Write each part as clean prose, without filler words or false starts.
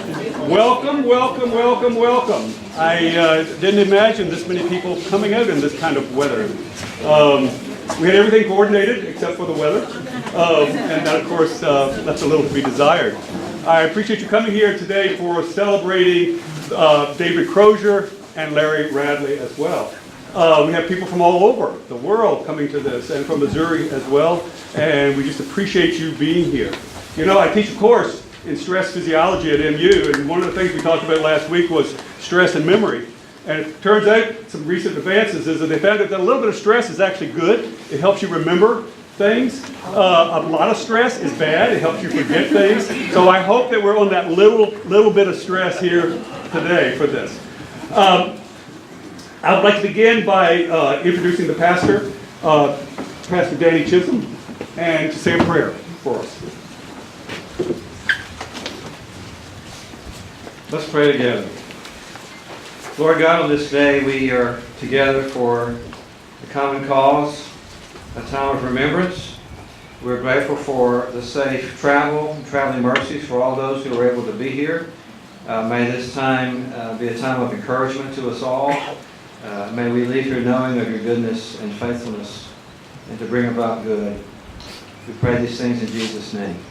Welcome, welcome, welcome, welcome. I didn't imagine this many people coming out in this kind of weather. We had everything coordinated except for the weather, and that, of course, left a little to be desired. I appreciate you coming here today for celebrating David Crozier and Larry Radley as well. We have people from all over the world coming to this, and from Missouri as well, and we just appreciate you being here. You know, I teach a course in stress physiology at MU, and one of the things we talked about last week was stress and memory. And it turns out, some recent advances is that they found that a little bit of stress is actually good. It helps you remember things. A lot of stress is bad. It helps you forget things. So I hope that we're on that little bit of stress here today for this. I would like to begin by introducing the pastor, Pastor Danny Chisholm, and to say a prayer for us. Let's pray together. Lord God, on this day we are together for the common cause, a time of remembrance. We're grateful for the safe travel and traveling mercies for all those who were able to be here. May this time be a time of encouragement to us all. May we leave here knowing of your goodness and faithfulness and to bring about good. We pray these things in Jesus' name.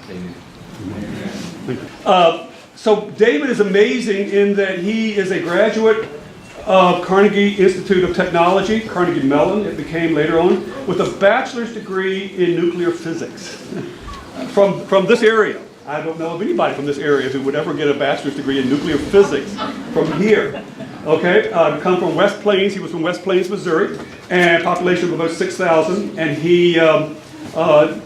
Amen. So David is amazing in that he is a graduate of Carnegie Institute of Technology, Carnegie Mellon, it became later on, with a bachelor's degree in nuclear physics from this area. I don't know of anybody from this area who would ever get a bachelor's degree in nuclear physics from here. Okay, come from West Plains. He was from West Plains, Missouri, and population of about 6,000, and he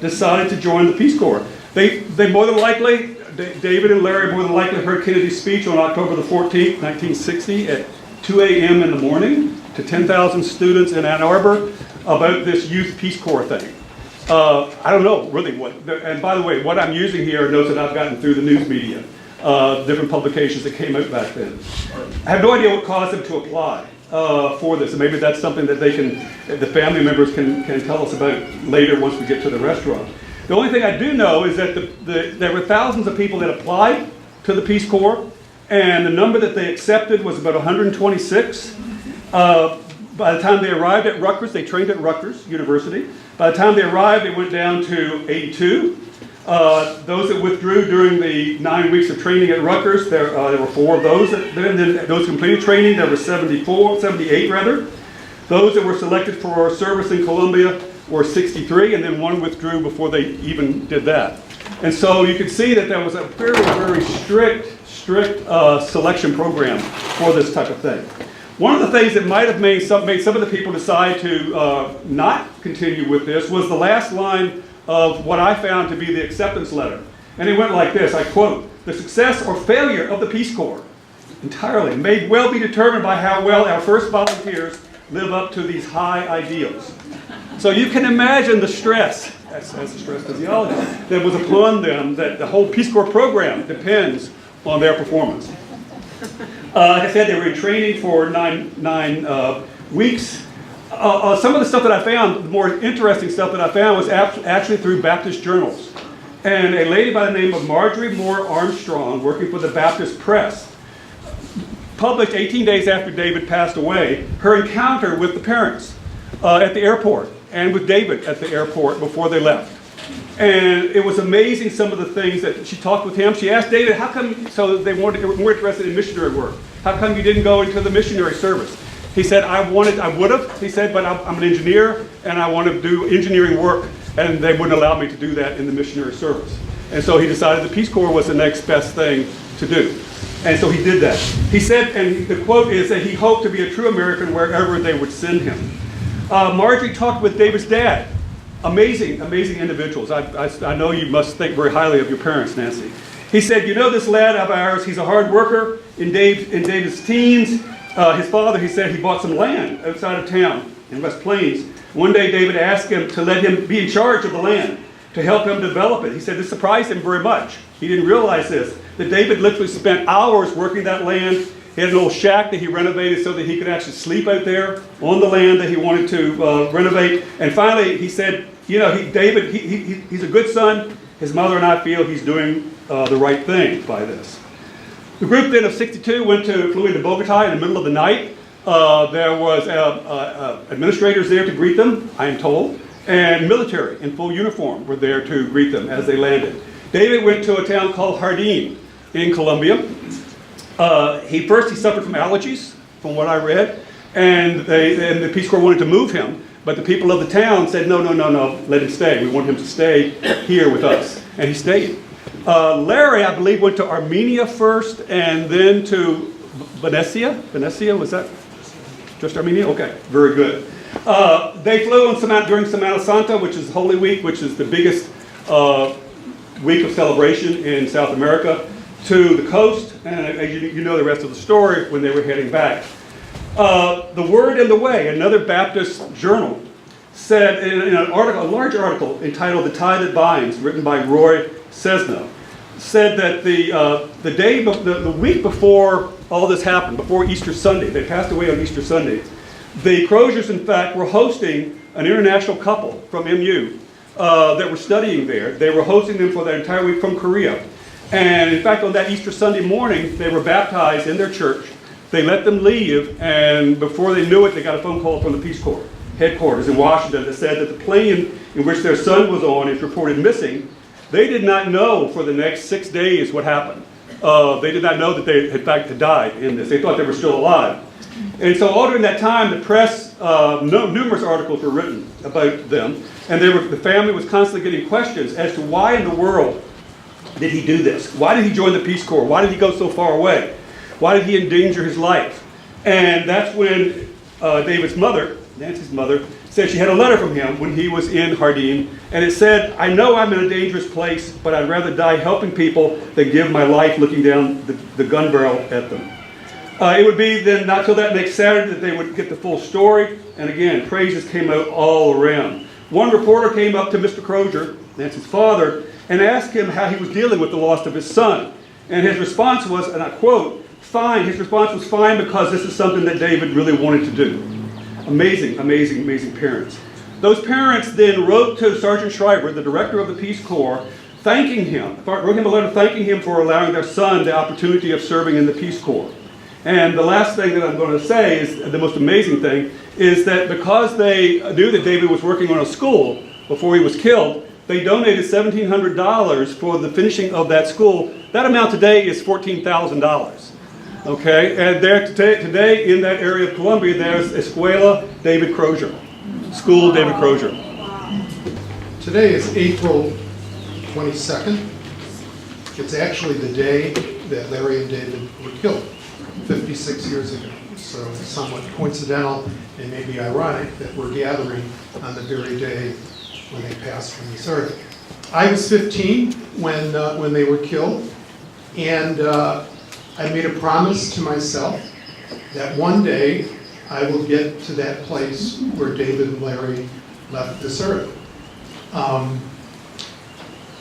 decided to join the Peace Corps. They more than likely, David and Larry more than likely heard Kennedy's speech on October the 14th, 1960 at 2 a.m. in the morning to 10,000 students in Ann Arbor about this youth Peace Corps thing. I don't know really what, and by the way, what I'm using here are notes that I've gotten through the news media, different publications that came out back then. I have no idea what caused them to apply for this, and maybe that's something that the family members can tell us about later once we get to the restaurant. The only thing I do know is that there were thousands of people that applied to the Peace Corps, and the number that they accepted was about 126. By the time they arrived at Rutgers, they trained at Rutgers University. By the time they arrived, they went down to 82. Those that withdrew during the 9 weeks of training at Rutgers, there were 4 of those. Then those who completed training, there were 78 rather. Those that were selected for service in Colombia were 63, and then 1 withdrew before they even did that. And so you can see that there was a very, very strict selection program for this type of thing. One of the things that might have made some of the people decide to not continue with this was the last line of what I found to be the acceptance letter. And it went like this, I quote, "The success or failure of the Peace Corps entirely may well be determined by how well our first volunteers live up to these high ideals." So you can imagine the stress, that's the stress physiology, that was upon them, that the whole Peace Corps program depends on their performance. Like I said, they were in training for nine weeks. Some of the stuff that I found, the more interesting stuff that I found was actually through Baptist journals. And a lady by the name of Marjorie Moore Armstrong, working for the Baptist Press, published 18 days after David passed away, her encounter with the parents at the airport and with David at the airport before they left. And it was amazing some of the things that she talked with him. She asked David, how come, so they were more interested in missionary work. How come you didn't go into the missionary service? He said, I would have, he said, but I'm an engineer and I want to do engineering work, and they wouldn't allow me to do that in the missionary service. And so he decided the Peace Corps was the next best thing to do. And so he did that. He said, and the quote is that he hoped to be a true American wherever they would send him. Marjorie talked with David's dad. Amazing individuals. I know you must think very highly of your parents, Nancy. He said, you know this lad of ours, he's a hard worker. In David's teens, his father, he said, he bought some land outside of town in West Plains. One day David asked him to let him be in charge of the land, to help him develop it. He said this surprised him very much. He didn't realize this, that David literally spent hours working that land. He had an old shack that he renovated so that he could actually sleep out there on the land that he wanted to renovate. And finally, he said, you know, David, he's a good son. His mother and I feel he's doing the right thing by this. The group then of 62 flew into Bogota in the middle of the night. There was administrators there to greet them, I am told, and military in full uniform were there to greet them as they landed. David went to a town called Jardín in Colombia. He suffered from allergies, from what I read, and the Peace Corps wanted to move him, but the people of the town said, no, let him stay. We want him to stay here with us, and he stayed. Larry, I believe, went to Armenia first, and then to Venezuela. Venezuela, was that just Armenia? Okay, very good. They flew during Semana Santa, which is Holy Week, which is the biggest week of celebration in South America, to the coast, and you know the rest of the story when they were heading back. The Word and the Way, another Baptist journal, said in an article, a large article entitled "The Tie That Binds," written by Roy Cessna, said that the week before all this happened, before Easter Sunday, they passed away on Easter Sunday, the Croziers, in fact, were hosting an international couple from MU that were studying there. They were hosting them for the entire week from Korea. And in fact, on that Easter Sunday morning, they were baptized in their church. They let them leave, and before they knew it, they got a phone call from the Peace Corps headquarters in Washington that said that the plane in which their son was on is reported missing. They did not know for the next 6 days what happened. They did not know that they, in fact, had died in this. They thought they were still alive. And so all during that time, the press, numerous articles were written about them, and the family was constantly getting questions as to why in the world did he do this? Why did he join the Peace Corps? Why did he go so far away? Why did he endanger his life? And that's when David's mother, Nancy's mother, said she had a letter from him when he was in Jardín, and it said, "I know I'm in a dangerous place, but I'd rather die helping people than give my life looking down the gun barrel at them." It would be then not till that next Saturday that they would get the full story, and again, praises came out all around. One reporter came up to Mr. Crozier, Nancy's father, and asked him how he was dealing with the loss of his son. And his response was, and I quote, "Fine." His response was, "Fine, because this is something that David really wanted to do." Amazing, amazing, amazing parents. Those parents then wrote to Sergeant Schreiber, the director of the Peace Corps, thanking him, wrote him a letter thanking him for allowing their son the opportunity of serving in the Peace Corps. And the last thing that I'm going to say is the most amazing thing is that because they knew that David was working on a school before he was killed, they donated $1,700 for the finishing of that school. That amount today is $14,000. Okay, and there today in that area of Colombia, there's Escuela David Crozier, School David Crozier. Today is April 22nd. It's actually the day that Larry and David were killed, 56 years ago. So it's somewhat coincidental and maybe ironic that we're gathering on the very day when they passed from this earth. I was 15 when they were killed, and I made a promise to myself that one day I will get to that place where David and Larry left this earth.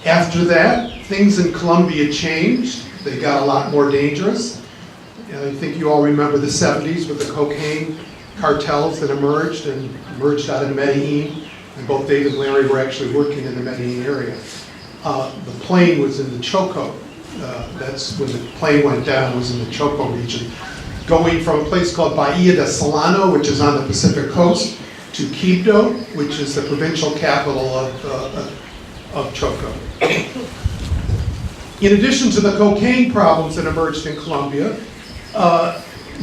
After that, things in Colombia changed. They got a lot more dangerous. I think you all remember the 70s with the cocaine cartels that emerged out of Medellin, and both David and Larry were actually working in the Medellin area. The plane was in the Choco. That's when the plane went down, was in the Choco region. Going from a place called Bahia de Solano, which is on the Pacific coast, to Quibdó, which is the provincial capital of Choco. In addition to the cocaine problems that emerged in Colombia,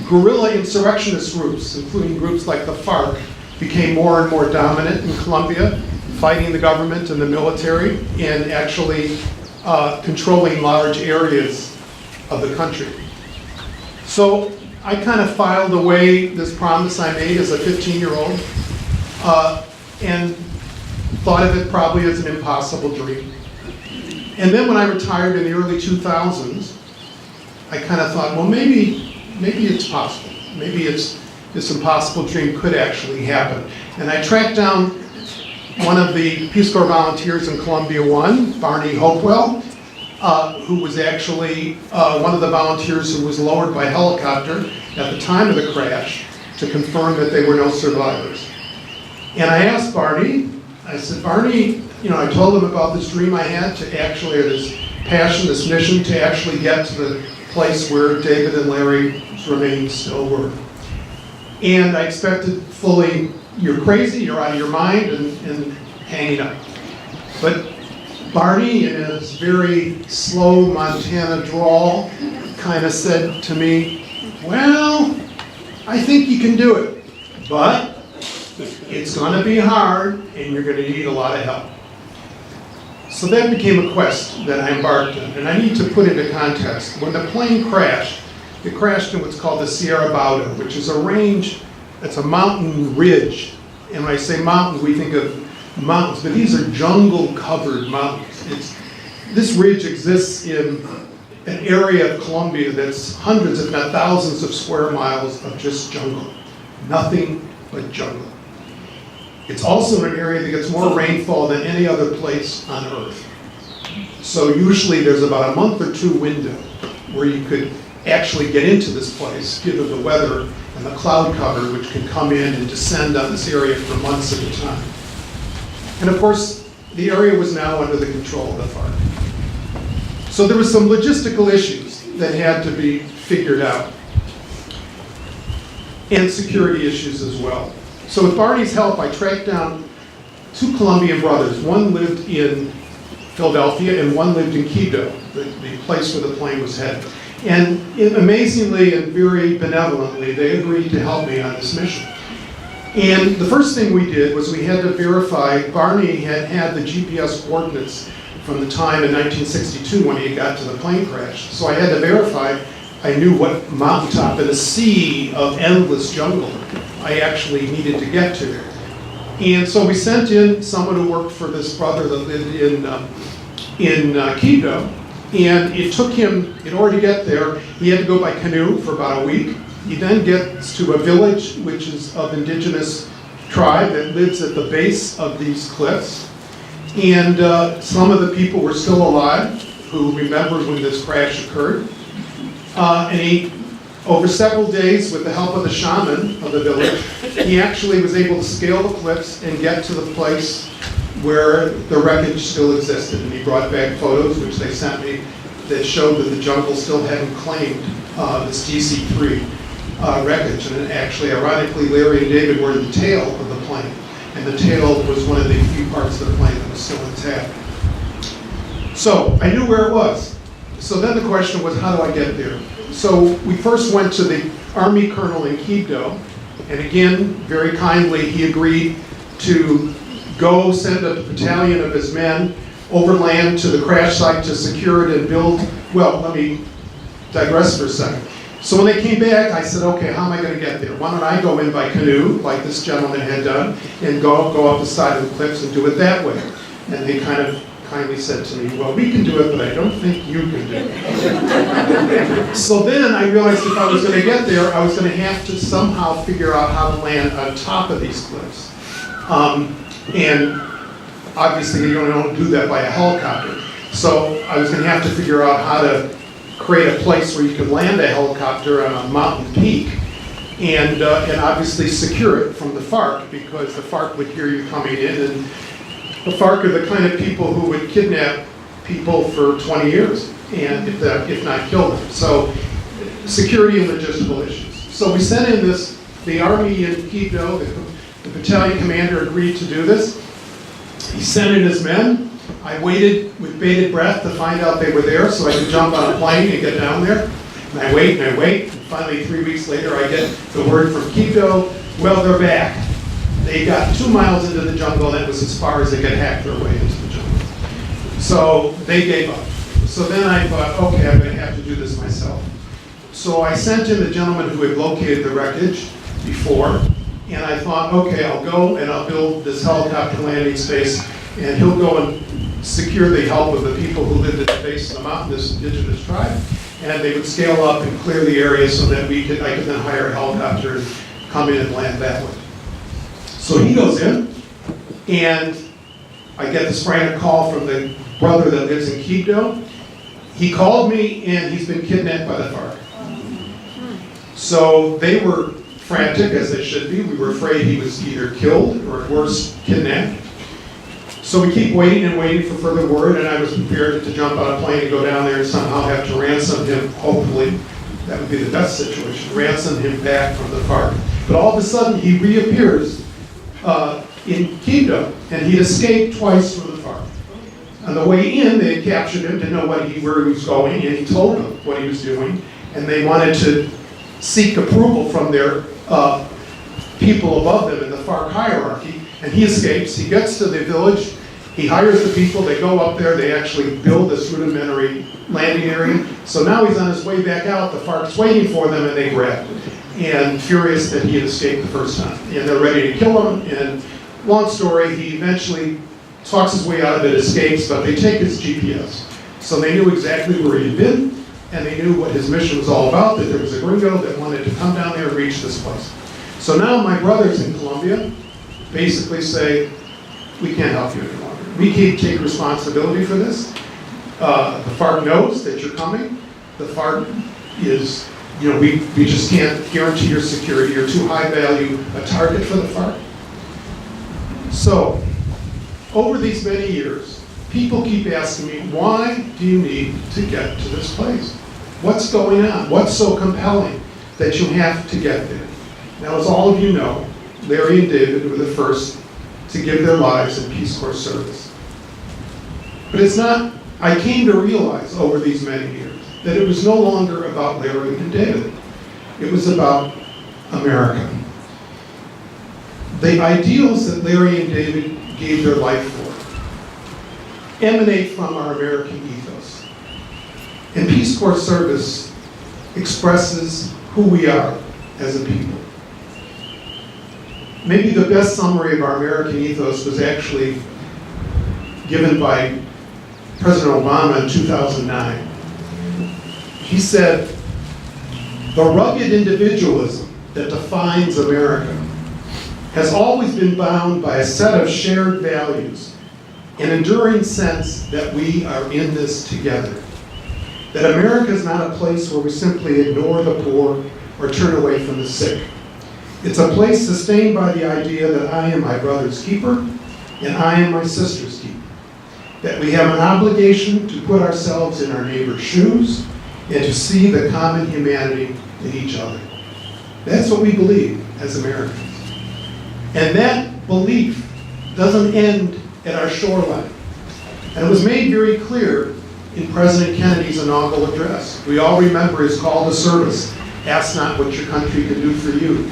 guerrilla insurrectionist groups, including groups like the FARC, became more and more dominant in Colombia, fighting the government and the military, and actually controlling large areas of the country. So I kind of filed away this promise I made as a 15-year-old and thought of it probably as an impossible dream. And then when I retired in the early 2000s, I kind of thought, well, maybe it's possible. Maybe this impossible dream could actually happen. And I tracked down one of the Peace Corps volunteers in Colombia 1, Barney Hopewell, who was actually one of the volunteers who was lowered by helicopter at the time of the crash to confirm that there were no survivors. And I asked Barney, I said, Barney, I told him about this dream I had to actually, or this passion, this mission to actually get to the place where David and Larry's remains still were. And I expected fully, you're crazy, you're out of your mind, and hanging up. But Barney, in his very slow Montana drawl, kind of said to me, well, I think you can do it, but it's going to be hard, and you're going to need a lot of help. So that became a quest that I embarked on, and I need to put into context. When the plane crashed, it crashed in what's called the Sierra Bauda, which is a range, it's a mountain ridge. And when I say mountain, we think of mountains, but these are jungle-covered mountains. This ridge exists in an area of Colombia that's hundreds, if not thousands, of square miles of just jungle. Nothing but jungle. It's also an area that gets more rainfall than any other place on Earth. So usually there's about a month or two window where you could actually get into this place, given the weather and the cloud cover, which can come in and descend on this area for months at a time. And of course, the area was now under the control of the FARC. So there were some logistical issues that had to be figured out, and security issues as well. So with Barney's help, I tracked down two Colombian brothers. One lived in Philadelphia and one lived in Quito, the place where the plane was headed. And amazingly and very benevolently, they agreed to help me on this mission. And the first thing we did was we had to verify, Barney had had the GPS coordinates from the time in 1962 when he got to the plane crash. So I had to verify I knew what mountaintop in a sea of endless jungle I actually needed to get to. And so we sent in someone who worked for this brother that lived in Quito, and it took him, in order to get there, he had to go by canoe for about a week. He then gets to a village which is of indigenous tribe that lives at the base of these cliffs. And some of the people were still alive who remembered when this crash occurred. And he, over several days, with the help of the shaman of the village, he actually was able to scale the cliffs and get to the place where the wreckage still existed. And he brought back photos, which they sent me, that showed that the jungle still hadn't claimed this DC-3 wreckage. And actually, ironically, Larry and David were in the tail of the plane. And the tail was one of the few parts of the plane that was still intact. So I knew where it was. So then the question was, how do I get there? So we first went to the Army colonel in Quito, and again, very kindly, he agreed to go send a battalion of his men overland to the crash site to secure it and build. Well, let me digress for a second. So when they came back, I said, okay, how am I going to get there? Why don't I go in by canoe, like this gentleman had done, and go up the side of the cliffs and do it that way? And they kind of kindly said to me, well, we can do it, but I don't think you can do it. So then I realized if I was going to get there, I was going to have to somehow figure out how to land on top of these cliffs. And obviously you don't do that by a helicopter. So I was going to have to figure out how to create a place where you could land a helicopter on a mountain peak and obviously secure it from the FARC, because the FARC would hear you coming in, and the FARC are the kind of people who would kidnap people for 20 years, and if not kill them. So security and logistical issues. So we sent in the Army in Quito, the battalion commander agreed to do this. He sent in his men. I waited with bated breath to find out they were there so I could jump on a plane and get down there. And I wait and I wait, and finally 3 weeks later I get the word from Quito, well, they're back. They got 2 miles into the jungle, and that was as far as they could hack their way into the jungle. So they gave up. So then I thought, okay, I'm going to have to do this myself. So I sent in the gentleman who had located the wreckage before, and I thought, okay, I'll go and I'll build this helicopter landing space, and he'll go and secure the help of the people who lived at the base of the mountain, this indigenous tribe, and they would scale up and clear the area so that I could then hire a helicopter and come in and land that way. So he goes in, and I get this frantic call from the brother that lives in Quito. He called me, and he's been kidnapped by the FARC. So they were frantic, as they should be. We were afraid he was either killed or, at worst, kidnapped. So we keep waiting and waiting for further word, and I was prepared to jump on a plane and go down there and somehow have to ransom him, hopefully. That would be the best situation, ransom him back from the FARC. But all of a sudden, he reappears in Quito, and he escaped twice from the FARC. On the way in, they had captured him, didn't know where he was going, and he told them what he was doing, and they wanted to seek approval from their people above them in the FARC hierarchy, and he escapes. He gets to the village, he hires the people, they go up there, they actually build this rudimentary landing area. So now he's on his way back out, the FARC's waiting for them, and they grab him. And furious that he had escaped the first time. And they're ready to kill him, and long story, he eventually talks his way out of it, escapes, but they take his GPS. So they knew exactly where he had been, and they knew what his mission was all about, that there was a gringo that wanted to come down there and reach this place. So now my brothers in Colombia basically say, we can't help you any longer. We can't take responsibility for this. The FARC knows that you're coming. The FARC is, we just can't guarantee your security. You're too high value a target for the FARC. So, over these many years, people keep asking me, why do you need to get to this place? What's going on? What's so compelling that you have to get there? Now, as all of you know, Larry and David were the first to give their lives in Peace Corps service. But it's not, I came to realize over these many years that it was no longer about Larry and David. It was about America. The ideals that Larry and David gave their life for emanate from our American ethos. And Peace Corps service expresses who we are as a people. Maybe the best summary of our American ethos was actually given by President Obama in 2009. He said, the rugged individualism that defines America has always been bound by a set of shared values, an enduring sense that we are in this together. That America is not a place where we simply ignore the poor or turn away from the sick. It's a place sustained by the idea that I am my brother's keeper and I am my sister's keeper. That we have an obligation to put ourselves in our neighbor's shoes and to see the common humanity in each other. That's what we believe as Americans. And that belief doesn't end at our shoreline. And it was made very clear in President Kennedy's inaugural address. We all remember his call to service, ask not what your country can do for you.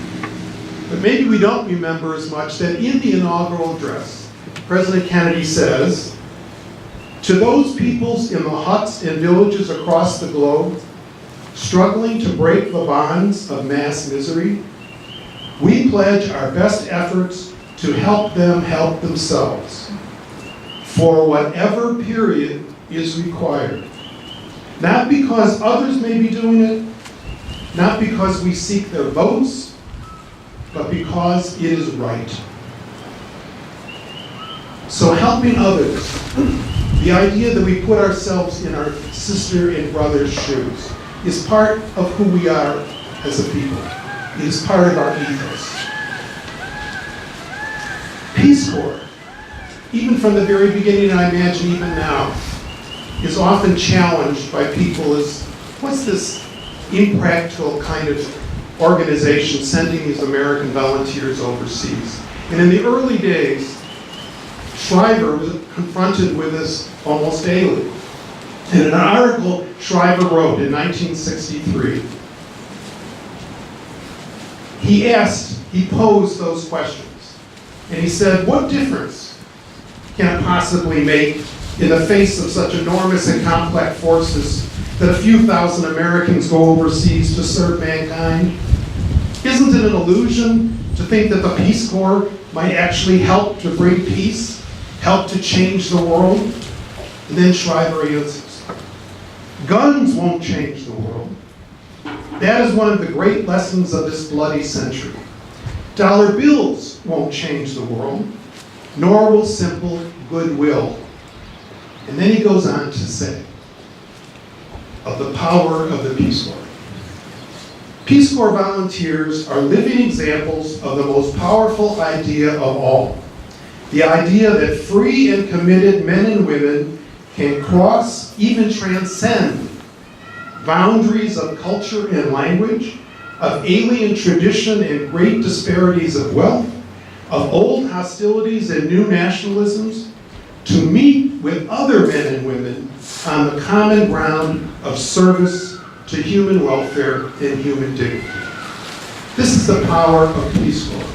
But maybe we don't remember as much that in the inaugural address, President Kennedy says, to those peoples in the huts and villages across the globe, struggling to break the bonds of mass misery, we pledge our best efforts to help them help themselves for whatever period is required. Not because others may be doing it, not because we seek their votes, but because it is right. So helping others, the idea that we put ourselves in our sister and brother's shoes, is part of who we are as a people. It is part of our ethos. Peace Corps, even from the very beginning, and I imagine even now, is often challenged by people as, what's this impractical kind of organization sending these American volunteers overseas? And in the early days, Shriver was confronted with this almost daily. In an article Shriver wrote in 1963, he posed those questions. And he said, what difference can it possibly make in the face of such enormous and complex forces that a few thousand Americans go overseas to serve mankind? Isn't it an illusion to think that the Peace Corps might actually help to bring peace, help to change the world? And then Shriver answers, guns won't change the world. That is one of the great lessons of this bloody century. Dollar bills won't change the world, nor will simple goodwill. And then he goes on to say of the power of the Peace Corps. Peace Corps volunteers are living examples of the most powerful idea of all, The idea that free and committed men and women can cross, even transcend, boundaries of culture and language, of alien tradition and great disparities of wealth, of old hostilities and new nationalisms, to meet with other men and women on the common ground of service to human welfare and human dignity. This is the power of Peace Corps.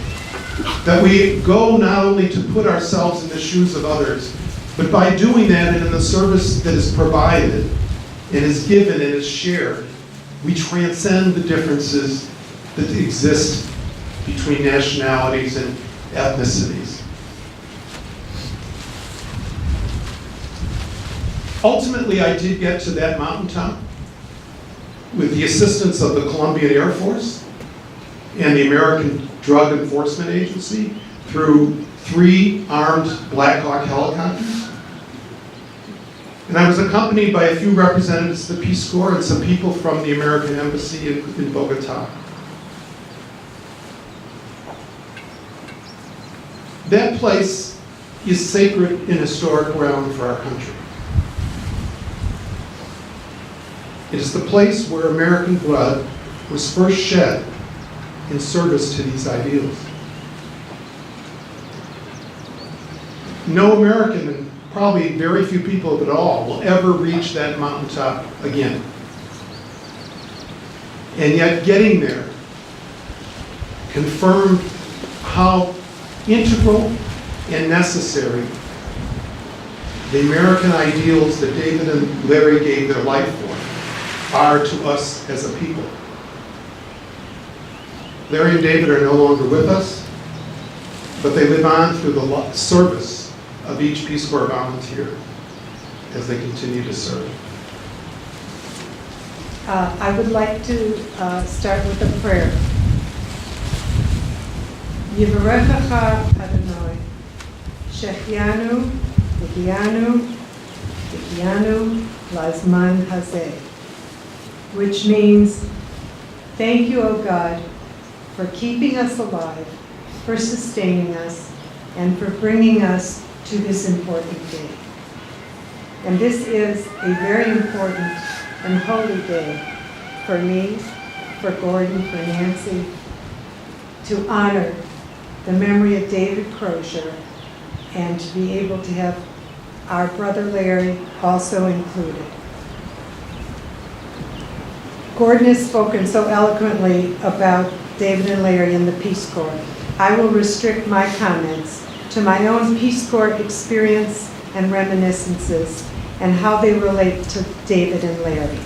That we go not only to put ourselves in the shoes of others, but by doing that and in the service that is provided and is given and is shared, we transcend the differences that exist between nationalities and ethnicities. Ultimately, I did get to that mountaintop with the assistance of the Colombian Air Force and the American Drug Enforcement Agency through 3 armed Black Hawk helicopters. And I was accompanied by a few representatives of the Peace Corps and some people from the American Embassy in Bogota. That place is sacred and historic ground for our country. It is the place where American blood was first shed in service to these ideals. No American, and probably very few people at all, will ever reach that mountaintop again. And yet getting there confirmed how integral and necessary the American ideals that David and Larry gave their life for are to us as a people. Larry and David are no longer with us, but they live on through the service of each Peace Corps volunteer as they continue to serve. I would like to start with a prayer. Yivarechecha Adonai, Shechianu, Vigianu, Lazman Hazeh, which means, thank you, O God, for keeping us alive, for sustaining us, and for bringing us to this important day. And this is a very important and holy day for me, for Gordon, for Nancy, to honor the memory of David Crozier and to be able to have our brother Larry also included. Gordon has spoken so eloquently about David and Larry in the Peace Corps. I will restrict my comments to my own Peace Corps experience and reminiscences and how they relate to David and Larry.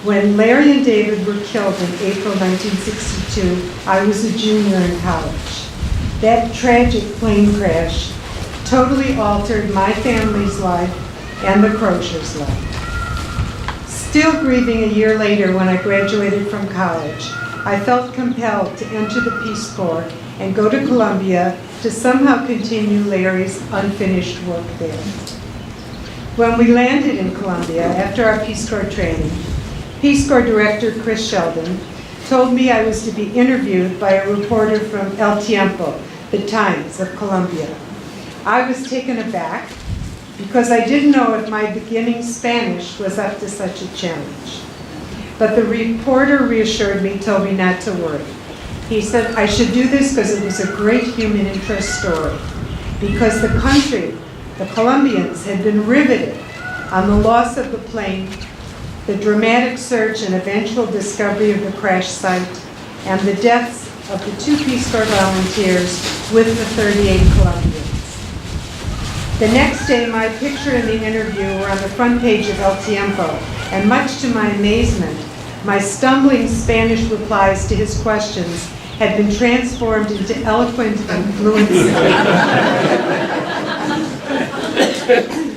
When Larry and David were killed in April 1962, I was a junior in college. That tragic plane crash totally altered my family's life and the Croziers' life. Still grieving a year later when I graduated from college, I felt compelled to enter the Peace Corps and go to Colombia to somehow continue Larry's unfinished work there. When we landed in Colombia after our Peace Corps training, Peace Corps Director Chris Sheldon told me I was to be interviewed by a reporter from El Tiempo, the Times of Colombia. I was taken aback because I didn't know if my beginning Spanish was up to such a challenge. But the reporter reassured me, told me not to worry. He said I should do this because it was a great human interest story, because the country, the Colombians, had been riveted on the loss of the plane, the dramatic search and eventual discovery of the crash site, and the deaths of the 2 Peace Corps volunteers with the 38 Colombians. The next day, my picture and the interview were on the front page of El Tiempo, and much to my amazement, my stumbling Spanish replies to his questions had been transformed into eloquent and fluent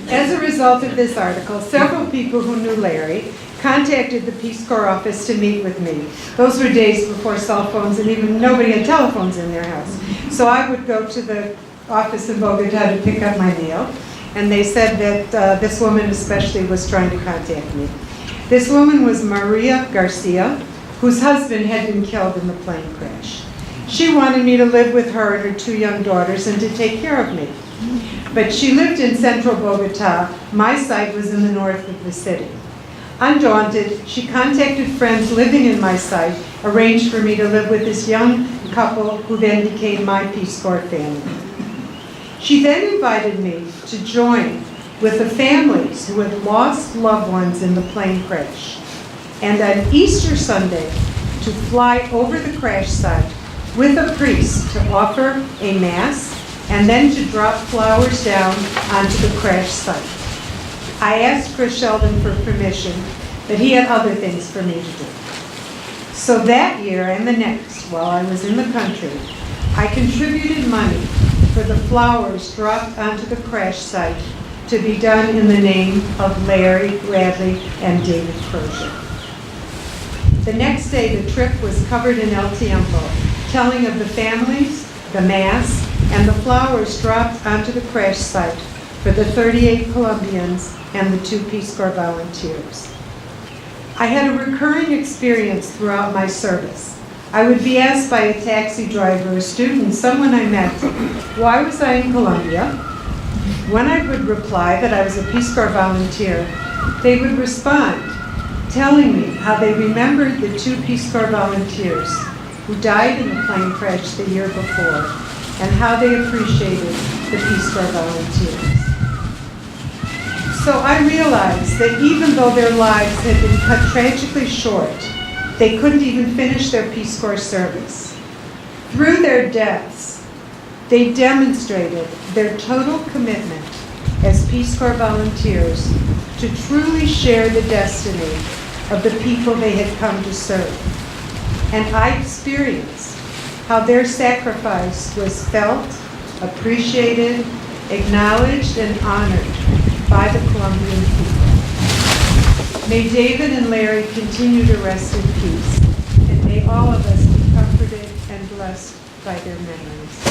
As a result of this article, several people who knew Larry contacted the Peace Corps office to meet with me. Those were days before cell phones, and even nobody had telephones in their house. So I would go to the office in Bogota to pick up my mail, and they said that this woman especially was trying to contact me. This woman was Maria Garcia, whose husband had been killed in the plane crash. She wanted me to live with her and her 2 young daughters and to take care of me. But she lived in central Bogota. My site was in the north of the city. Undaunted, she contacted friends living in my site, arranged for me to live with this young couple who then became my Peace Corps family. She then invited me to join with the families who had lost loved ones in the plane crash. And on Easter Sunday, to fly over the crash site with a priest to offer a mass and then to drop flowers down onto the crash site. I asked Chris Sheldon for permission, but he had other things for me to do. So that year and the next, while I was in the country, I contributed money for the flowers dropped onto the crash site to be done in the name of Larry, Radley, and David Crozier. The next day, the trip was covered in El Tiempo, telling of the families, the mass, and the flowers dropped onto the crash site for the 38 Colombians and the 2 Peace Corps volunteers. I had a recurring experience throughout my service. I would be asked by a taxi driver, a student, someone I met, why was I in Colombia? When I would reply that I was a Peace Corps volunteer, they would respond, telling me how they remembered the 2 Peace Corps volunteers who died in the plane crash the year before, and how they appreciated the Peace Corps volunteers. So I realized that even though their lives had been cut tragically short, they couldn't even finish their Peace Corps service. Through their deaths, they demonstrated their total commitment as Peace Corps volunteers to truly share the destiny of the people they had come to serve. And I experienced how their sacrifice was felt, appreciated, acknowledged, and honored by the Colombian people. May David and Larry continue to rest in peace, and may all of us be comforted and blessed by their memories.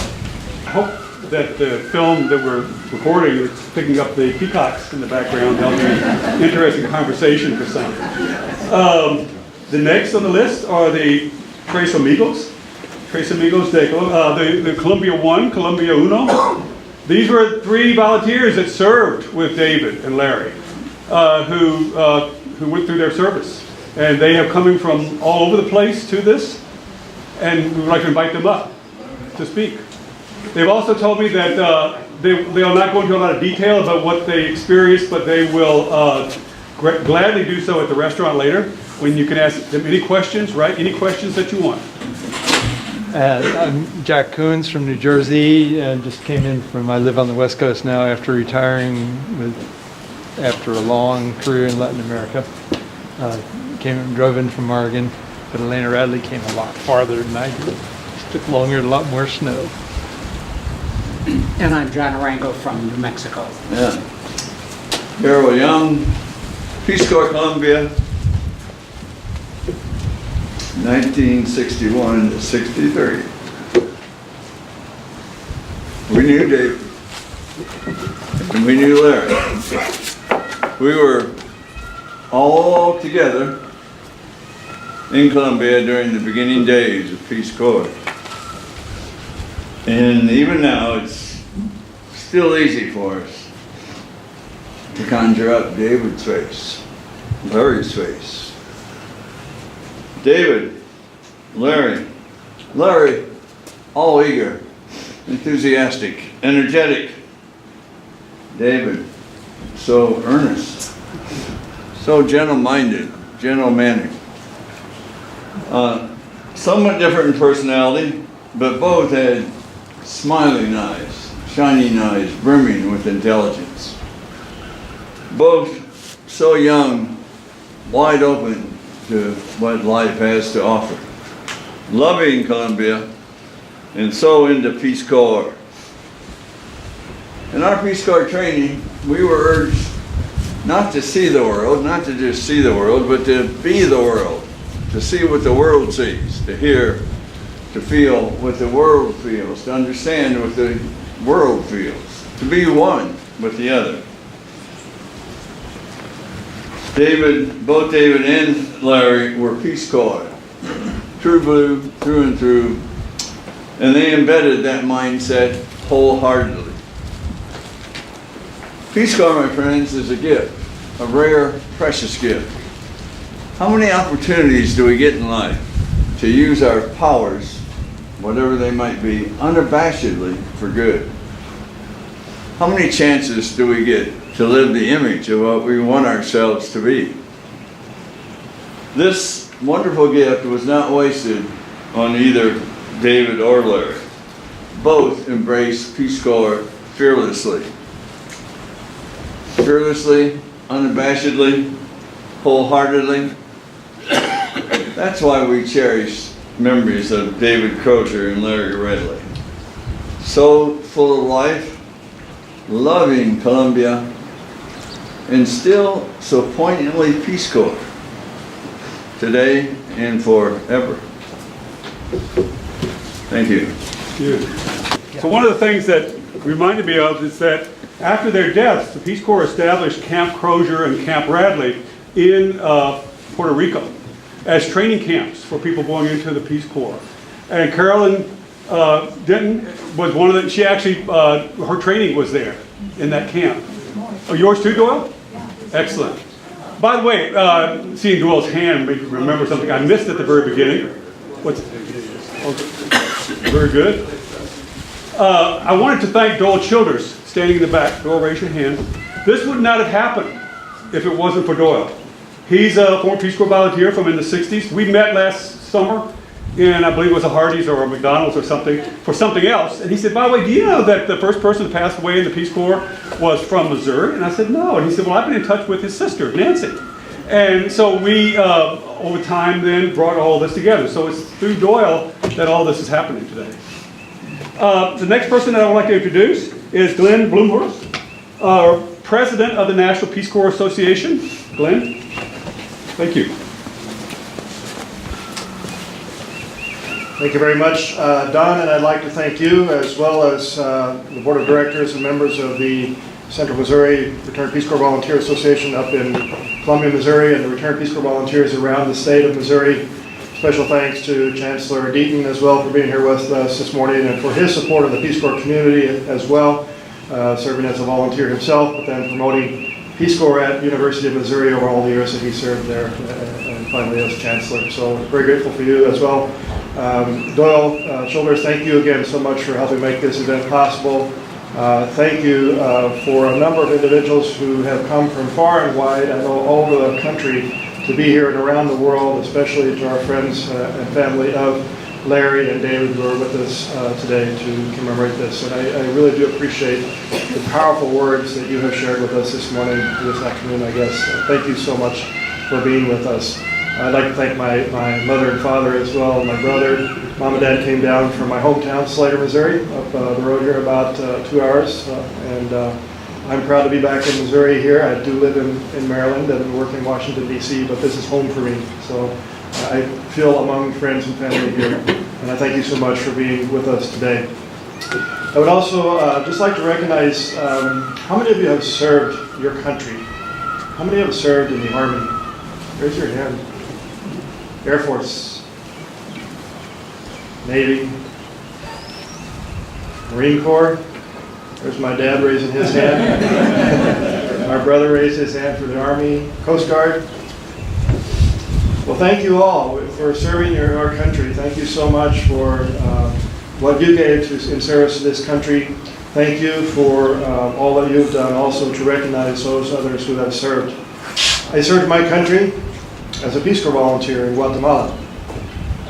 I hope that the film that we're recording is picking up the peacocks in the background. That'll be an interesting conversation for some. The next on the list are the Tres Amigos de the Colombia 1, Colombia Uno. These were 3 volunteers that served with David and Larry, who went through their service. And they have coming from all over the place to this, and we would like to invite them up to speak. They've also told me that they are not going into a lot of detail about what they experienced, but they will gladly do so at the restaurant later, when you can ask them any questions, right? Any questions that you want. I'm Jack Kuhns from New Jersey. Just came in I live on the West Coast now after retiring after a long career in Latin America. Drove in from Oregon, but Elena Radley came a lot farther than I did. It took longer, a lot more snow. And I'm John Arango from New Mexico. Yeah. Darrel Young, Peace Corps Colombia, 1961 to 63. We knew Dave, and we knew Larry. We were all together in Colombia during the beginning days of Peace Corps. And even now, it's still easy for us to conjure up David's face, Larry's face. David, Larry, all eager, enthusiastic, energetic. David, so earnest, so gentle-minded, gentle-mannered. Somewhat different in personality, but both had smiling eyes, shining eyes, brimming with intelligence. Both so young, wide open to what life has to offer. Loving Colombia, and so into Peace Corps. In our Peace Corps training, we were urged not to see the world, not to just see the world, but to be the world, to see what the world sees, to hear, to feel what the world feels, to understand what the world feels, to be one with the other. Both David and Larry were Peace Corps, true blue, through and through, and they embedded that mindset wholeheartedly. Peace Corps, my friends, is a gift, a rare, precious gift. How many opportunities do we get in life to use our powers, whatever they might be, unabashedly for good? How many chances do we get to live the image of what we want ourselves to be? This wonderful gift was not wasted on either David or Larry. Both embraced Peace Corps fearlessly. Fearlessly, unabashedly, wholeheartedly. That's why we cherish memories of David Crozier and Larry Radley. So full of life, loving Colombia, and still so poignantly Peace Corps, today and forever. Thank you. So one of the things that reminded me of is that after their deaths, the Peace Corps established Camp Crozier and Camp Radley in Puerto Rico as training camps for people going into the Peace Corps. And Carolyn Denton was one of the, she actually, her training was there in that camp. Oh, yours too, Doyle? Excellent. By the way, seeing Doyle's hand made me remember something I missed at the very beginning. What's very good. I wanted to thank Doyle Childers, standing in the back. Doyle, raise your hand. This would not have happened if it wasn't for Doyle. He's a former Peace Corps volunteer from in the 60s. We met last summer in, I believe it was a Hardee's or a McDonald's or something, for something else. And he said, by the way, do you know that the first person to pass away in the Peace Corps was from Missouri? And I said, no. And he said, well, I've been in touch with his sister, Nancy. And so we, over time, then brought all this together. So it's through Doyle that all this is happening today. The next person that I would like to introduce is Glenn Bloomhorst, President of the National Peace Corps Association. Glenn, thank you. Thank you very much, Don, and I'd like to thank you as well as the Board of Directors and members of the Central Missouri Returned Peace Corps Volunteer Association up in Columbia, Missouri, and the Returned Peace Corps volunteers around the state of Missouri. Special thanks to Chancellor Deaton as well for being here with us this morning and for his support of the Peace Corps community as well, serving as a volunteer himself, but then promoting Peace Corps at University of Missouri over all the years that he served there, and finally as Chancellor. So very grateful for you as well. Doyle Childers, thank you again so much for helping make this event possible. Thank you for a number of individuals who have come from far and wide, I know all over the country, to be here and around the world, especially to our friends and family of Larry and David who are with us today to commemorate this. And I really do appreciate the powerful words that you have shared with us this morning, this afternoon, I guess. Thank you so much for being with us. I'd like to thank my mother and father as well, and my brother. Mom and Dad came down from my hometown, Slater, Missouri, up the road here about 2 hours. I'm proud to be back in Missouri here. I do live in Maryland and work in Washington, D.C., but this is home for me. So I feel among friends and family here, and I thank you so much for being with us today. I would also just like to recognize how many of you have served your country? How many have served in the Army? Raise your hand. Air Force, Navy, Marine Corps. There's my dad raising his hand. Our brother raised his hand for the Army, Coast Guard. Well, thank you all for serving our country. Thank you so much for what you gave in service to this country. Thank you for all that you've done also to recognize those others who have served. I served my country as a Peace Corps volunteer in Guatemala.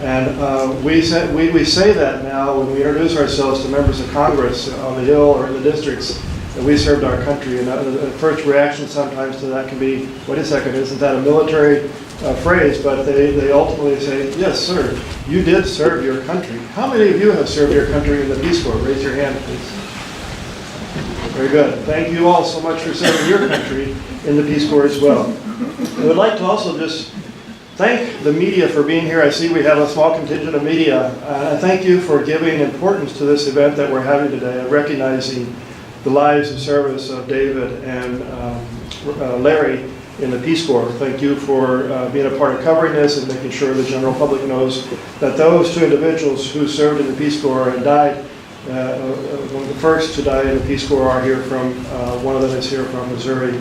And we say that now when we introduce ourselves to members of Congress on the Hill or in the districts, that we served our country. And the first reaction sometimes to that can be, wait a second, isn't that a military phrase? But they ultimately say, yes, sir, you did serve your country. How many of you have served your country in the Peace Corps? Raise your hand, please. Very good. Thank you all so much for serving your country in the Peace Corps as well. I would like to also just thank the media for being here. I see we have a small contingent of media. Thank you for giving importance to this event that we're having today and recognizing the lives of service of David and Larry in the Peace Corps. Thank you for being a part of covering this and making sure the general public knows that those 2 individuals who served in the Peace Corps and died, one of the first to die in the Peace Corps are here from, one of them is here from Missouri.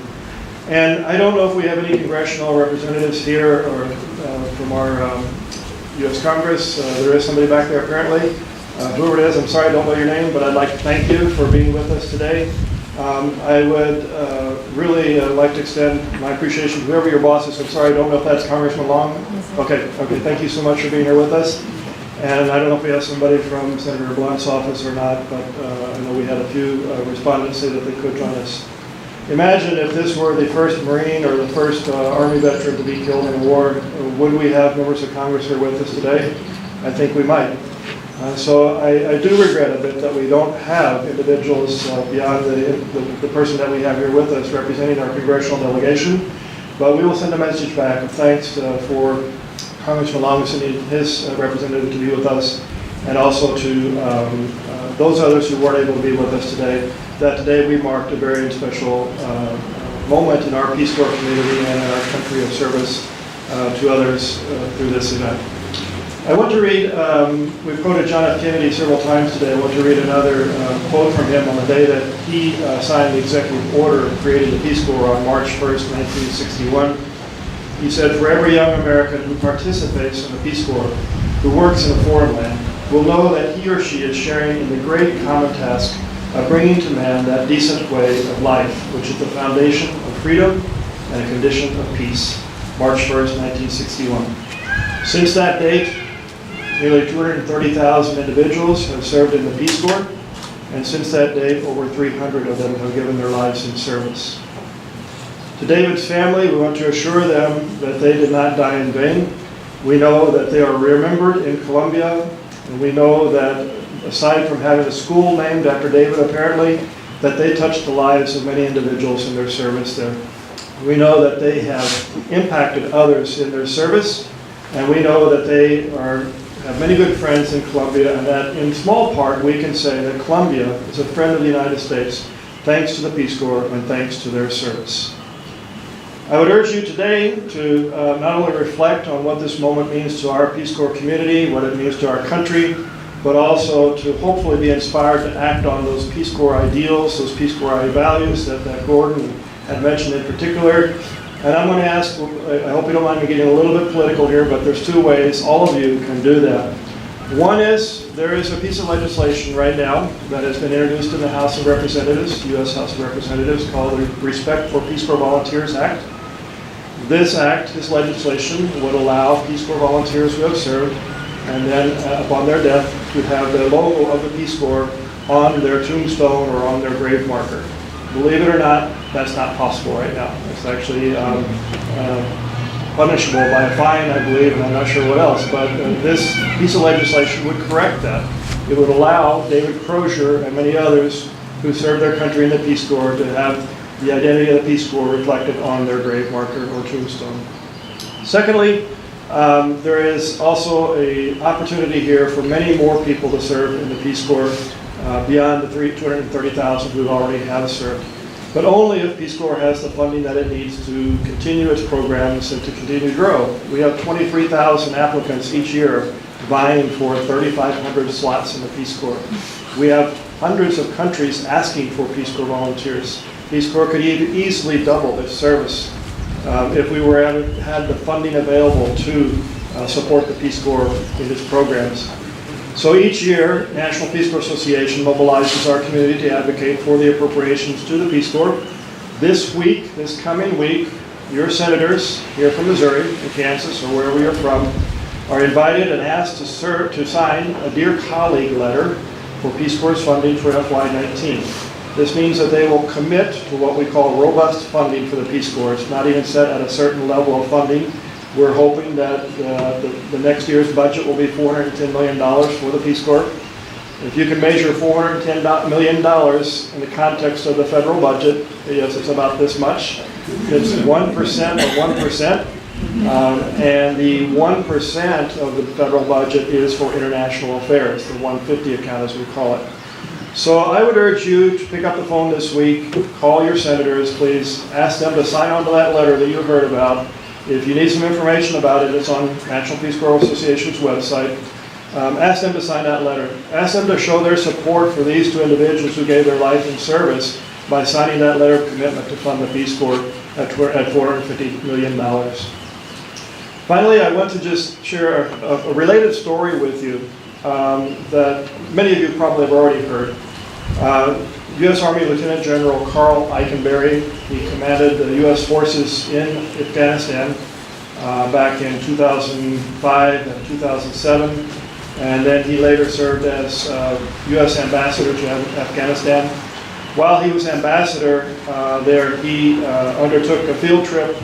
And I don't know if we have any congressional representatives here or from our U.S. Congress. There is somebody back there apparently. Whoever it is, I'm sorry I don't know your name, but I'd like to thank you for being with us today. I would really like to extend my appreciation to whoever your boss is. I'm sorry, I don't know if that's Congressman Long. Okay, thank you so much for being here with us. And I don't know if we have somebody from Senator Blunt's office or not, but I know we had a few respondents say that they could join us. Imagine if this were the first Marine or the first Army veteran to be killed in a war. Would we have members of Congress here with us today? I think we might. So I do regret a bit that we don't have individuals beyond the person that we have here with us representing our congressional delegation. But we will send a message back of thanks for Congressman Long sending his representative to be with us, and also to those others who weren't able to be with us today, that today we marked a very special moment in our Peace Corps community and in our country of service to others through this event. I want to read, we've quoted John F. Kennedy several times today. I want to read another quote from him on the day that he signed the executive order creating the Peace Corps on March 1st, 1961. He said, "For every young American who participates in the Peace Corps, who works in a foreign land, will know that he or she is sharing in the great common task of bringing to man that decent way of life, which is the foundation of freedom and a condition of peace." March 1st, 1961. Since that date, nearly 230,000 individuals have served in the Peace Corps, and since that date, over 300 of them have given their lives in service. To David's family, we want to assure them that they did not die in vain. We know that they are remembered in Colombia, and we know that aside from having a school named after David apparently, that they touched the lives of many individuals in their service there. We know that they have impacted others in their service, and we know that they have many good friends in Colombia, and that in small part we can say that Colombia is a friend of the United States thanks to the Peace Corps and thanks to their service. I would urge you today to not only reflect on what this moment means to our Peace Corps community, what it means to our country, but also to hopefully be inspired to act on those Peace Corps ideals, those Peace Corps values that Gordon had mentioned in particular. And I'm going to ask, I hope you don't mind me getting a little bit political here, but there's 2 ways all of you can do that. One is, there is a piece of legislation right now that has been introduced in the House of Representatives, U.S. House of Representatives, called the Respect for Peace Corps Volunteers Act. This act, this legislation, would allow Peace Corps volunteers who have served, and then upon their death, to have the logo of the Peace Corps on their tombstone or on their grave marker. Believe it or not, that's not possible right now. It's actually punishable by a fine, I believe, and I'm not sure what else, but this piece of legislation would correct that. It would allow David Crozier and many others who served their country in the Peace Corps to have the identity of the Peace Corps reflected on their grave marker or tombstone. Secondly, there is also an opportunity here for many more people to serve in the Peace Corps beyond the 230,000 who already have served. But only if Peace Corps has the funding that it needs to continue its programs and to continue to grow. We have 23,000 applicants each year vying for 3,500 slots in the Peace Corps. We have hundreds of countries asking for Peace Corps volunteers. Peace Corps could easily double its service if we had the funding available to support the Peace Corps in its programs. So each year, National Peace Corps Association mobilizes our community to advocate for the appropriations to the Peace Corps. This week, this coming week, your senators here from Missouri and Kansas, or wherever you're from, are invited and asked to sign a Dear Colleague letter for Peace Corps funding for FY19. This means that they will commit to what we call robust funding for the Peace Corps. It's not even set at a certain level of funding. We're hoping that the next year's budget will be $410 million for the Peace Corps. If you can measure $410 million in the context of the federal budget, yes, it's about this much. It's 1% of 1%. And the 1% of the federal budget is for international affairs, the 150 account as we call it. So I would urge you to pick up the phone this week, call your senators, please, ask them to sign on to that letter that you heard about. If you need some information about it, it's on National Peace Corps Association's website. Ask them to sign that letter. Ask them to show their support for these two individuals who gave their life in service by signing that letter of commitment to fund the Peace Corps at $450 million. Finally, I want to just share a related story with you that many of you probably have already heard. U.S. Army Lieutenant General Carl Eikenberry, he commanded the U.S. forces in Afghanistan back in 2005 and 2007, and then he later served as U.S. Ambassador to Afghanistan. While he was ambassador there, he undertook a field trip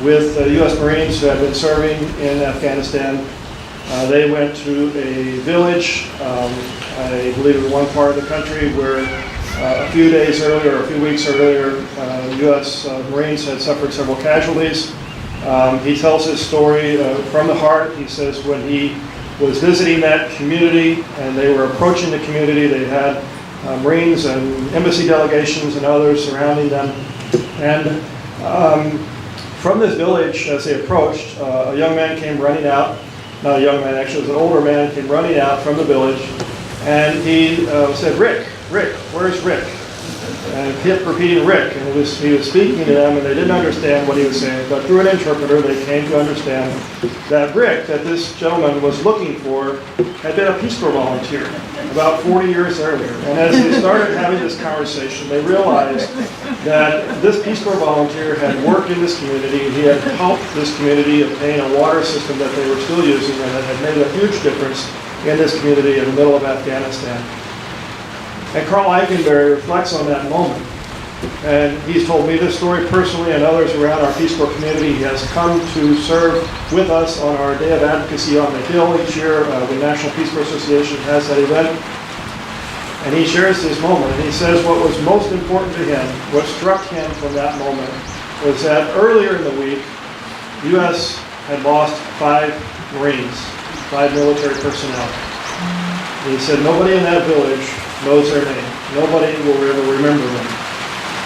with U.S. Marines who had been serving in Afghanistan. They went to a village, I believe in one part of the country, where a few days earlier, or a few weeks earlier, U.S. Marines had suffered several casualties. He tells his story from the heart. He says when he was visiting that community and they were approaching the community, they had Marines and embassy delegations and others surrounding them. And from this village, as they approached, a young man came running out. Not a young man, actually, it was an older man, came running out from the village. And he said, Rick, where's Rick? And he kept repeating Rick. And he was speaking to them, and they didn't understand what he was saying. But through an interpreter, they came to understand that Rick, that this gentleman was looking for, had been a Peace Corps volunteer about 40 years earlier. And as they started having this conversation, they realized that this Peace Corps volunteer had worked in this community. He had helped this community obtain a water system that they were still using, and that had made a huge difference in this community in the middle of Afghanistan. And Carl Eikenberry reflects on that moment. And he's told me this story personally and others around our Peace Corps community. He has come to serve with us on our Day of Advocacy on the Hill each year. The National Peace Corps Association has that event. And he shares this moment. And he says what was most important to him, what struck him from that moment, was that earlier in the week, U.S. had lost 5 Marines, 5 military personnel. And he said nobody in that village knows their name. Nobody will ever remember them.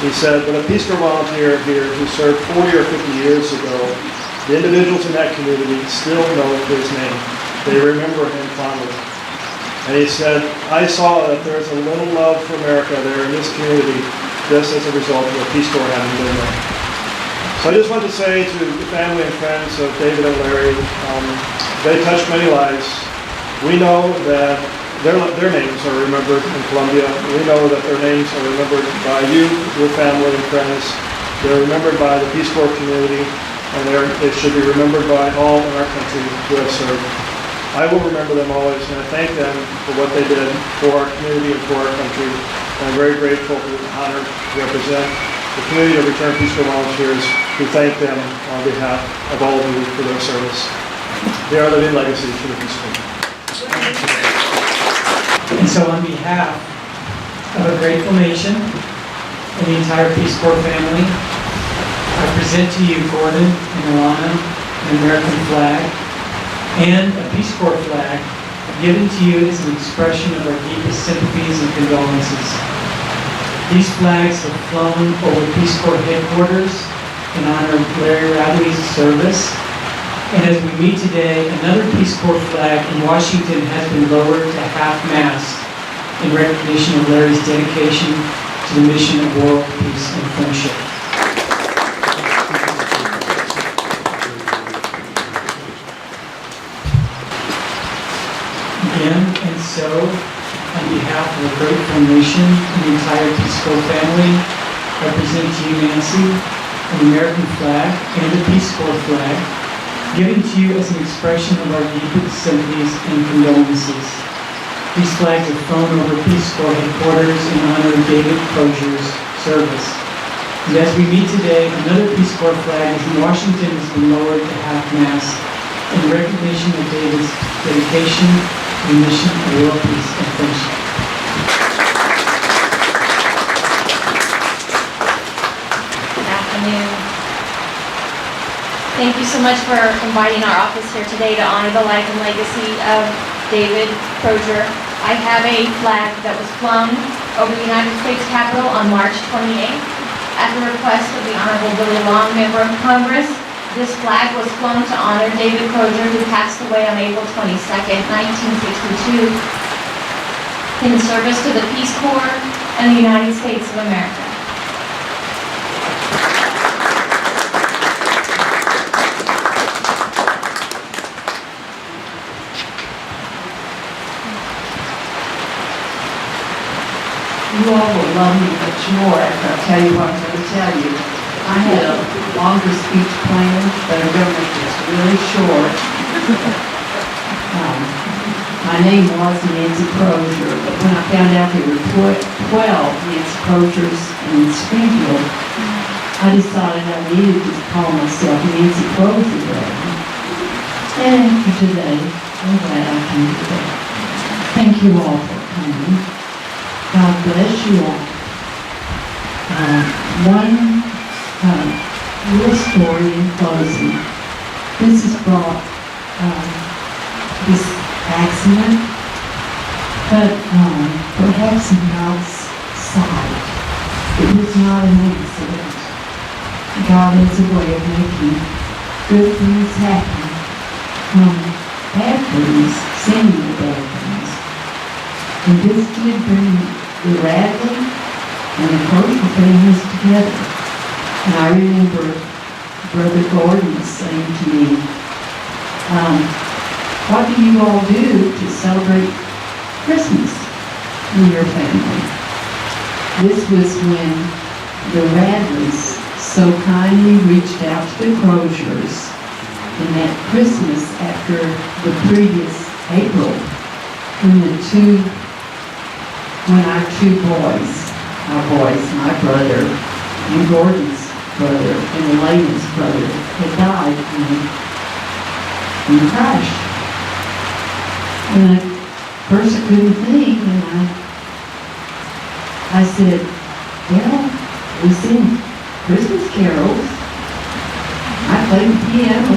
He said, but a Peace Corps volunteer here who served 40 or 50 years ago, the individuals in that community still know his name. They remember him fondly. And he said, I saw that there's a little love for America there in this community just as a result of the Peace Corps having been there. So I just want to say to the family and friends of David and Larry, they touched many lives. We know that their names are remembered in Colombia. We know that their names are remembered by you, your family and friends. They're remembered by the Peace Corps community, and they should be remembered by all in our country who have served. I will remember them always, and I thank them for what they did for our community and for our country. And I'm very grateful for the honor to represent the community of Returned Peace Corps volunteers who thank them on behalf of all of you for their service. They are living legacy for the Peace Corps. And so on behalf of a grateful nation and the entire Peace Corps family, I present to you, Gordon and Alana, an American flag and a Peace Corps flag given to you as an expression of our deepest sympathies and condolences. These flags have flown over Peace Corps headquarters in honor of Larry Radley's service. And as we meet today, another Peace Corps flag in Washington has been lowered to half-mast in recognition of Larry's dedication to the mission of world peace and friendship. Again, and so, on behalf of a grateful nation and the entire Peace Corps family, I present to you, Nancy, an American flag and a Peace Corps flag, given to you as an expression of our deepest sympathies and condolences. These flags are flown over Peace Corps headquarters in honor of David Crozier's service. And as we meet today, another Peace Corps flag in Washington has been lowered to half-mast in recognition of David's dedication to the mission of world peace and friendship. Good afternoon. Thank you so much for inviting our office here today to honor the life and legacy of David Crozier. I have a flag that was flown over the United States Capitol on March 28th. At the request of the Honorable Billy Long, Member of Congress, this flag was flown to honor David Crozier, who passed away on April 22nd, 1962, in service to the Peace Corps and the United States of America. You all will love me much more after I tell you what I'm going to tell you. I had a longer speech planned, but I'm going to make this really short. My name was Nancy Crozier, but when I found out there were 12 Nancy Croziers in Springfield, I decided I needed to call myself Nancy Crozier. And after today, I'm glad I can do that. Thank you all for coming. God bless you all. One little story in closing. This has brought this accident, but perhaps in outside. It was not an accident. God has a way of making good things happen from bad things, seemingly bad things. And this did bring the Radley and the Crozier families together. And I remember Brother Gordon saying to me, what do you all do to celebrate Christmas in your family? This was when the Radleys so kindly reached out to the Croziers in that Christmas after the previous April, when our two boys, my brother and Gordon's brother and Elena's brother, had died in a crash. And at first I couldn't think, and I said, well, we sing Christmas carols. I played the piano,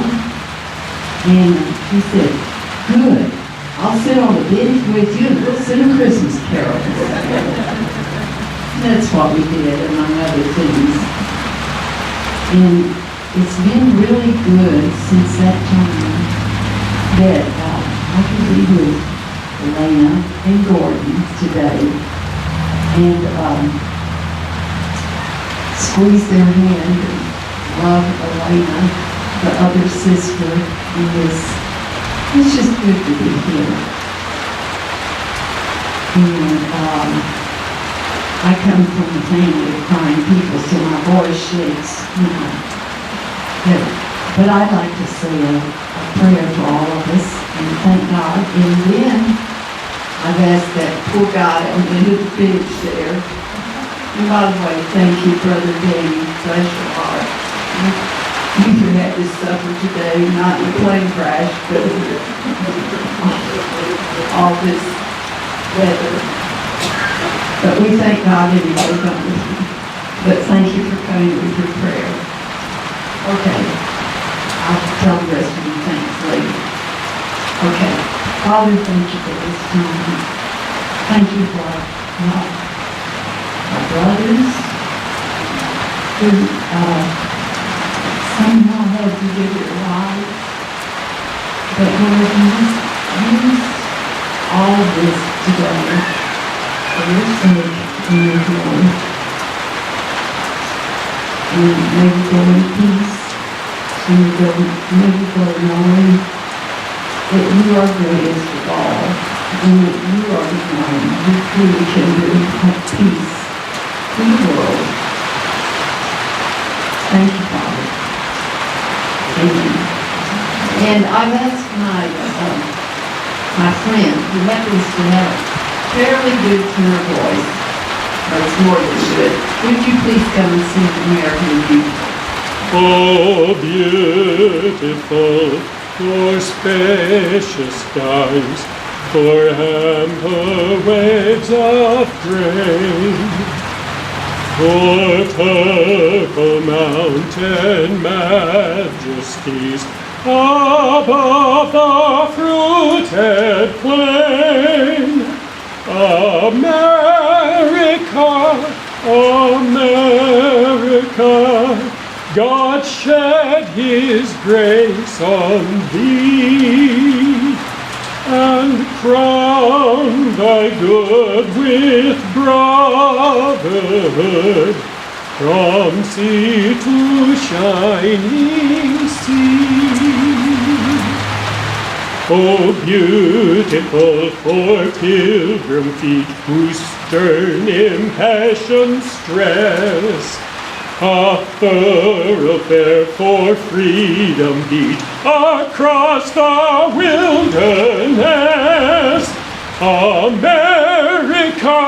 and he said, good. I'll sit on the bench with you and we'll sing a Christmas carol. That's what we did, among other things. And it's been really good since that time that I can be with Elena and Gordon today and squeeze their hand and love Elena, the other sister, and it's just good to be here. And I come from a family of crying people, so my voice shakes, But I'd like to say a prayer for all of us and thank God. And then I've asked that poor guy on the end of the bench there. And by the way, thank you, Brother Danny. Bless your heart. You had to suffer today, not in a plane crash, but all this weather. But we thank God anyway, don't we? But thank you for coming with your prayer. Okay, I'll tell the rest of you thanks later. Okay, Father, thank you for this time. Thank you for our brothers who somehow had to give their lives, but Lord, use all this together for your sake and your glory. And may we go in peace, and may we go knowing that you are greatest of all, and that you are the one who truly can bring peace to the world. Thank you, Father. Amen. And I've asked my friend, who happens to have a fairly good tenor voice, but it's more than good. Would you please come and sing American Beauty? Oh, beautiful, for spacious skies, for ample waves of grain, for purple mountain majesties above the fruited plain, America, God shed his grace on thee, and crown thy good with brotherhood, from sea to shining sea. Oh, beautiful for pilgrim feet whose stern impassioned stress a thoroughfare for freedom beat across the wilderness. America,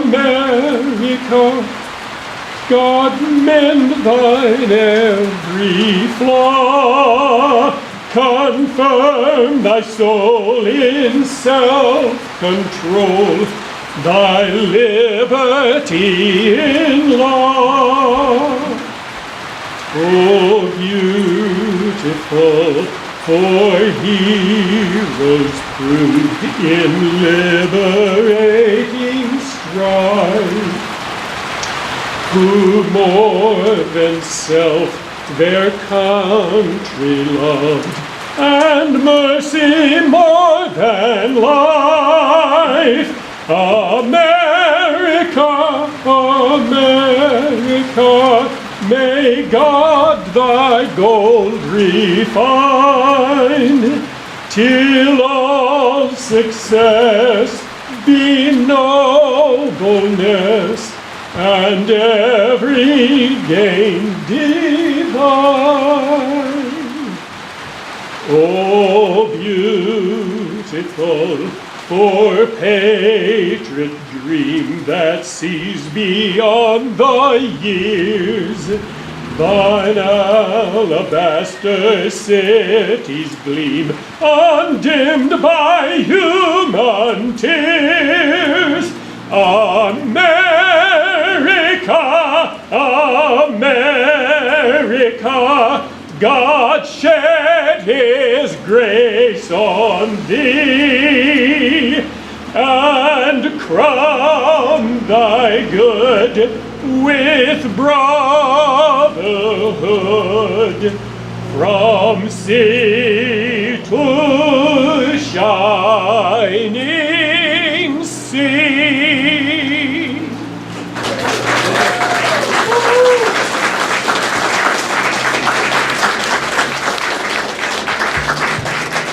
America, God mend thine every flaw, confirm thy soul in self-control, thy liberty in law. Oh, beautiful for heroes proved in liberating strife, who more than self their country loved, and mercy more than life. America, America, may God thy gold refine, till all success be nobleness, and every gain divine. Oh, beautiful for patriot dream that sees beyond the years, thine alabaster cities gleam, undimmed by human tears. America, America, God shed his grace on thee, and crown thy good with brotherhood, from sea to shining sea.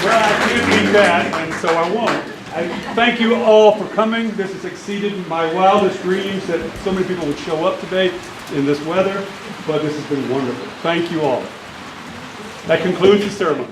Well, I can't beat that, and so I won't. I thank you all for coming. This has exceeded my wildest dreams that so many people would show up today in this weather, but this has been wonderful. Thank you all. That concludes the ceremony.